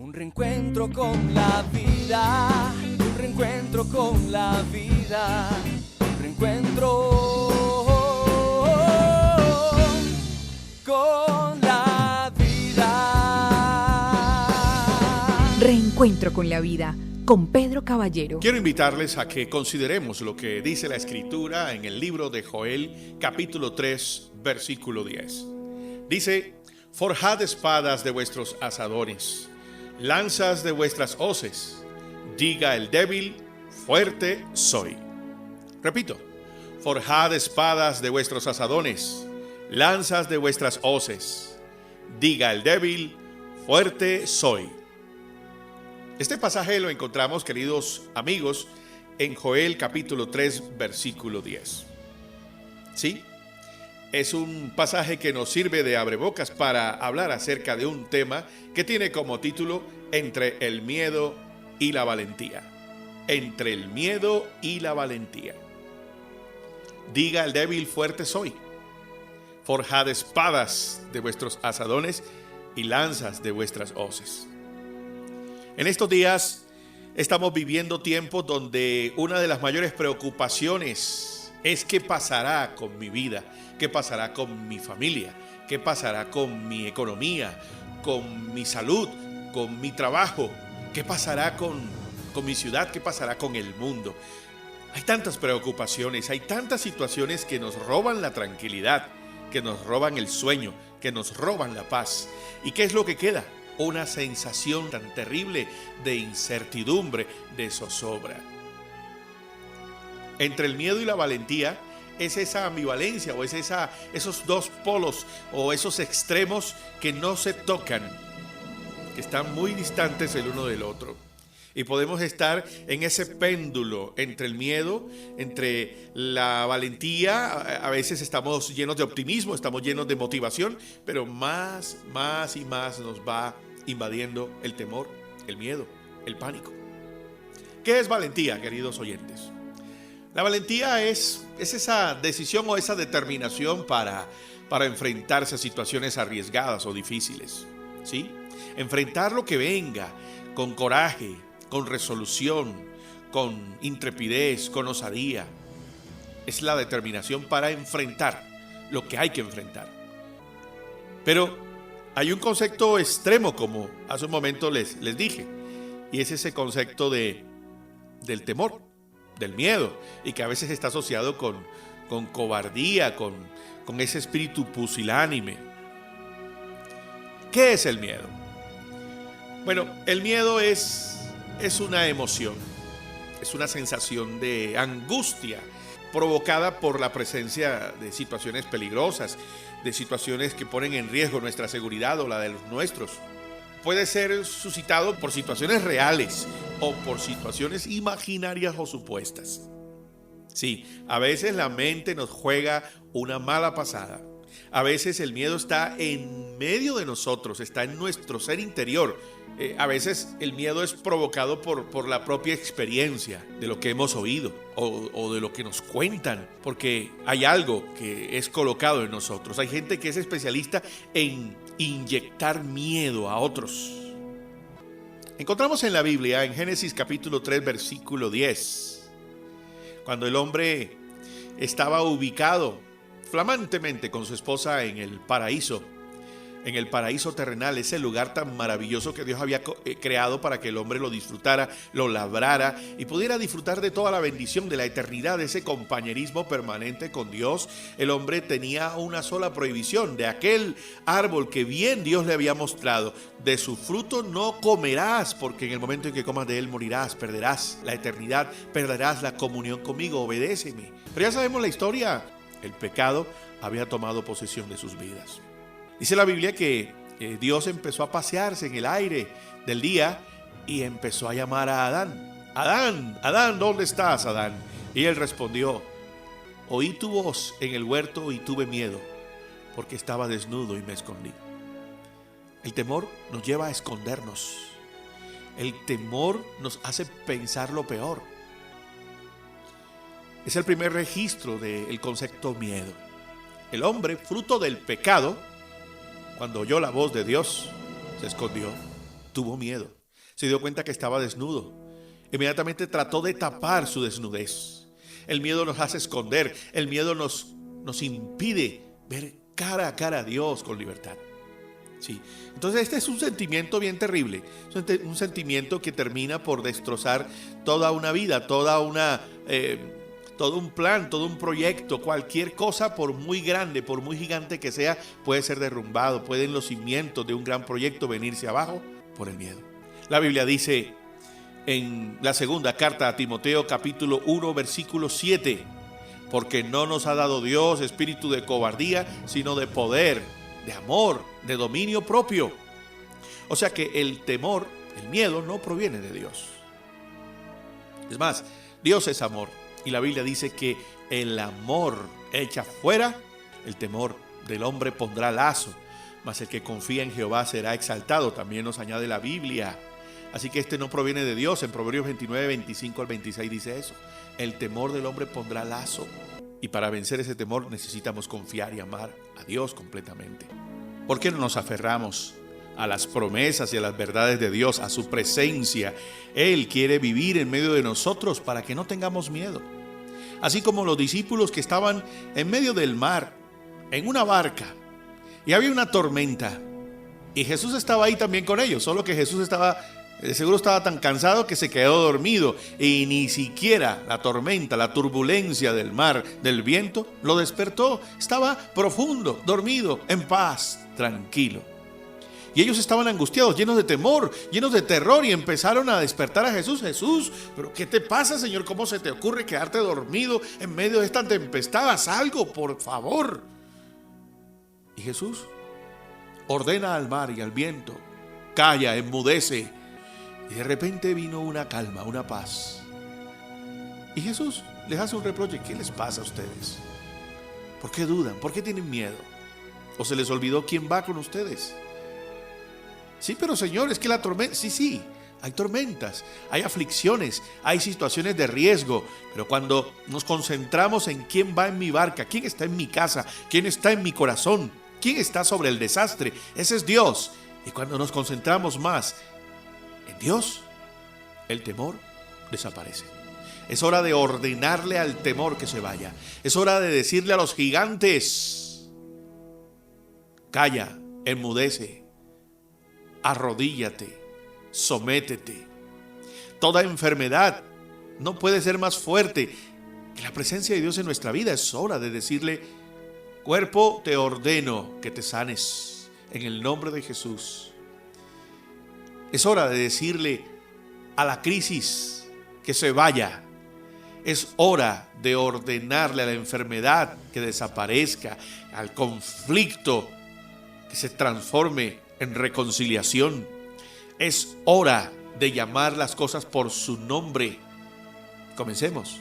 Un reencuentro con la vida, un reencuentro con la vida, un reencuentro con la vida. Reencuentro con la vida, con Pedro Caballero. Quiero invitarles a que consideremos lo que dice la Escritura en el libro de Joel, capítulo 3, versículo 10. Dice: forjad espadas de vuestros asadones, lanzas de vuestras hoces, diga el débil, fuerte soy. Repito: forjad espadas de vuestros asadones, lanzas de vuestras hoces, diga el débil, fuerte soy. Este pasaje lo encontramos, queridos amigos, en Joel capítulo 3, versículo 10. ¿Sí? Es un pasaje que nos sirve de abrebocas para hablar acerca de un tema que tiene como título Entre el miedo y la valentía. Entre el miedo y la valentía. Diga el débil, fuerte soy. Forjad espadas de vuestros asadones y lanzas de vuestras hoces. En estos días estamos viviendo tiempos donde una de las mayores preocupaciones es qué pasará con mi vida, qué pasará con mi familia, qué pasará con mi economía, con mi salud, con mi trabajo, qué pasará con mi ciudad, qué pasará con el mundo. Hay tantas preocupaciones, hay tantas situaciones que nos roban la tranquilidad, que nos roban el sueño, que nos roban la paz. ¿Y qué es lo que queda? Una sensación tan terrible de incertidumbre, de zozobra. Entre el miedo y la valentía es esa ambivalencia o es esos dos polos o esos extremos que no se tocan, que están muy distantes el uno del otro. Y podemos estar en ese péndulo entre el miedo, entre la valentía. A veces estamos llenos de optimismo, estamos llenos de motivación, pero más y más nos va invadiendo el temor, el miedo, el pánico. ¿Qué es valentía, queridos oyentes? La valentía es esa decisión o esa determinación para enfrentarse a situaciones arriesgadas o difíciles, ¿sí? Enfrentar lo que venga con coraje, con resolución, con intrepidez, con osadía. Es la determinación para enfrentar lo que hay que enfrentar. Pero hay un concepto extremo, como hace un momento les dije, y es ese concepto del temor, del miedo, y que a veces está asociado con cobardía, con ese espíritu pusilánime. ¿Qué es el miedo? Bueno, el miedo es una emoción, es una sensación de angustia provocada por la presencia de situaciones peligrosas, de situaciones que ponen en riesgo nuestra seguridad o la de los nuestros. Puede ser suscitado por situaciones reales o por situaciones imaginarias o supuestas. Sí, a veces la mente nos juega una mala pasada. A veces el miedo está en medio de nosotros, está en nuestro ser interior. A veces el miedo es provocado por la propia experiencia de lo que hemos oído o de lo que nos cuentan, porque hay algo que es colocado en nosotros. Hay gente que es especialista en inyectar miedo a otros. Encontramos en la Biblia, en Génesis capítulo 3, versículo 10, cuando el hombre estaba ubicado flamantemente con su esposa en el paraíso terrenal, ese lugar tan maravilloso que Dios había creado para que el hombre lo disfrutara, lo labrara y pudiera disfrutar de toda la bendición de la eternidad, de ese compañerismo permanente con Dios. El hombre tenía una sola prohibición: de aquel árbol que bien Dios le había mostrado, de su fruto no comerás, porque en el momento en que comas de él morirás, perderás la eternidad, perderás la comunión conmigo, obedéceme. Pero ya sabemos la historia. El pecado había tomado posesión de sus vidas. Dice la Biblia que Dios empezó a pasearse en el aire del día y empezó a llamar a Adán. Adán, Adán, ¿dónde estás, Adán? Y él respondió: oí tu voz en el huerto y tuve miedo, porque estaba desnudo y me escondí. El temor nos lleva a escondernos. El temor nos hace pensar lo peor. Es el primer registro del concepto miedo. El hombre, fruto del pecado, cuando oyó la voz de Dios, se escondió. tuvo miedo. Se dio cuenta que estaba desnudo. Inmediatamente trató de tapar su desnudez. El miedo nos hace esconder. El miedo nos impide ver cara a cara a Dios con libertad. Sí. Entonces este es un sentimiento bien terrible. Un sentimiento que termina por destrozar toda una vida, todo un plan, todo un proyecto. Cualquier cosa, por muy grande, por muy gigante que sea, puede ser derrumbado. Pueden los cimientos de un gran proyecto venirse abajo por el miedo. La Biblia dice en la segunda carta a Timoteo, capítulo 1, versículo 7, porque no nos ha dado Dios espíritu de cobardía, sino de poder, de amor, de dominio propio. O sea que el temor, el miedo, no proviene de Dios. Es más, Dios es amor. Y la Biblia dice que el amor echa fuera el temor. Del hombre pondrá lazo, mas el que confía en Jehová será exaltado. También nos añade la Biblia. Así que este no proviene de Dios. En Proverbios 29, 25 al 26 dice eso. El temor del hombre pondrá lazo. Y para vencer ese temor necesitamos confiar y amar a Dios completamente. ¿Por qué no nos aferramos a las promesas y a las verdades de Dios, a su presencia? Él quiere vivir en medio de nosotros para que no tengamos miedo. Así como los discípulos que estaban en medio del mar, en una barca, y había una tormenta. Y Jesús estaba ahí también con ellos, solo que Jesús de seguro estaba tan cansado que se quedó dormido. Y ni siquiera la tormenta, la turbulencia del mar, del viento, lo despertó. Estaba profundo, dormido, en paz, tranquilo. Y ellos estaban angustiados, llenos de temor, llenos de terror, y empezaron a despertar a Jesús. Jesús, ¿pero qué te pasa, Señor? ¿Cómo se te ocurre quedarte dormido en medio de esta tempestad? Haz algo, por favor. Y Jesús ordena al mar y al viento: calla, enmudece. Y de repente vino una calma, una paz. Y Jesús les hace un reproche: ¿qué les pasa a ustedes? ¿Por qué dudan? ¿Por qué tienen miedo? ¿O se les olvidó quién va con ustedes? Sí, pero Señor, es que la tormenta... Sí, hay tormentas, hay aflicciones, hay situaciones de riesgo. Pero cuando nos concentramos en quién va en mi barca, quién está en mi casa, quién está en mi corazón, quién está sobre el desastre, ese es Dios. Y cuando nos concentramos más en Dios, el temor desaparece. Es hora de ordenarle al temor que se vaya. Es hora de decirle a los gigantes: calla, enmudece, arrodíllate, sométete. Toda enfermedad no puede ser más fuerte que la presencia de Dios en nuestra vida. Es hora de decirle: cuerpo, te ordeno que te sanes en el nombre de Jesús. Es hora de decirle a la crisis que se vaya. Es hora de ordenarle a la enfermedad que desaparezca, al conflicto que se transforme en reconciliación. Es hora de llamar las cosas por su nombre. Comencemos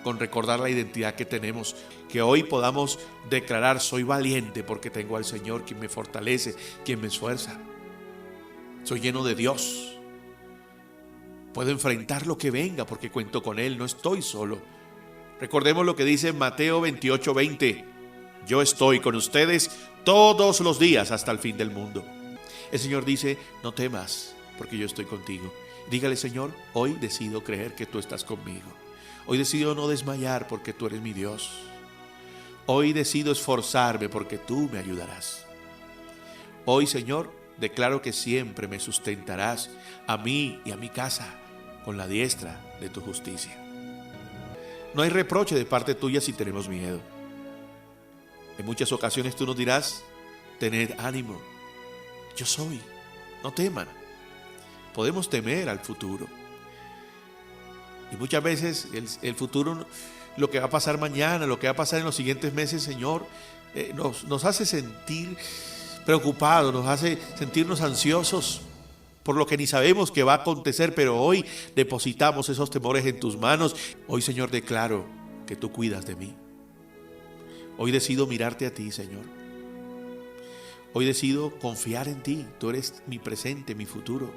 con recordar la identidad que tenemos, que hoy podamos declarar: soy valiente porque tengo al Señor quien me fortalece, quien me esfuerza. Soy lleno de Dios. Puedo enfrentar lo que venga porque cuento con Él, no estoy solo. Recordemos lo que dice Mateo 28:20. Yo estoy con ustedes todos los días hasta el fin del mundo. El Señor dice: no temas, porque yo estoy contigo. Dígale: Señor, hoy decido creer que tú estás conmigo. Hoy decido no desmayar porque tú eres mi Dios. Hoy decido esforzarme porque tú me ayudarás. Hoy, Señor, declaro que siempre me sustentarás a mí y a mi casa con la diestra de tu justicia. No hay reproche de parte tuya si tenemos miedo. En muchas ocasiones tú nos dirás: tened ánimo, yo soy, no teman. Podemos temer al futuro. Y muchas veces el futuro, lo que va a pasar mañana, lo que va a pasar en los siguientes meses, Señor, nos hace sentir preocupados, nos hace sentirnos ansiosos por lo que ni sabemos que va a acontecer. Pero hoy depositamos esos temores en tus manos. Hoy, Señor, declaro que tú cuidas de mí. Hoy decido mirarte a ti, Señor. Hoy decido confiar en ti. Tú eres mi presente, mi futuro.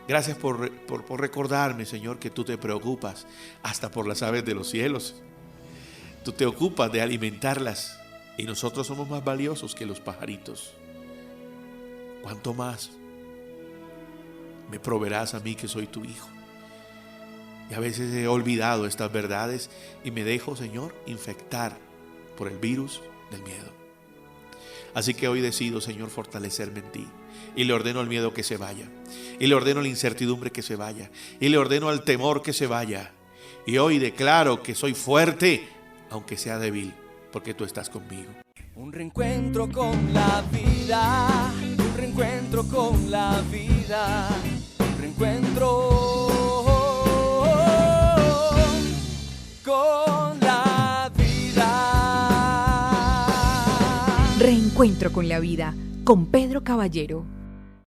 Gracias por recordarme, Señor, que tú te preocupas hasta por las aves de los cielos. Tú te ocupas de alimentarlas y nosotros somos más valiosos que los pajaritos. ¿cuánto más me proveerás a mí que soy tu hijo? Y a veces he olvidado estas verdades y me dejo, Señor, infectar por el virus del miedo. Así que hoy decido, Señor, fortalecerme en ti. Y le ordeno al miedo que se vaya. Y le ordeno a la incertidumbre que se vaya. Y le ordeno al temor que se vaya. Y hoy declaro que soy fuerte, aunque sea débil, porque tú estás conmigo. Un reencuentro con la vida, un reencuentro con la vida, un reencuentro con la vida. Reencuentro con la vida con Pedro Caballero.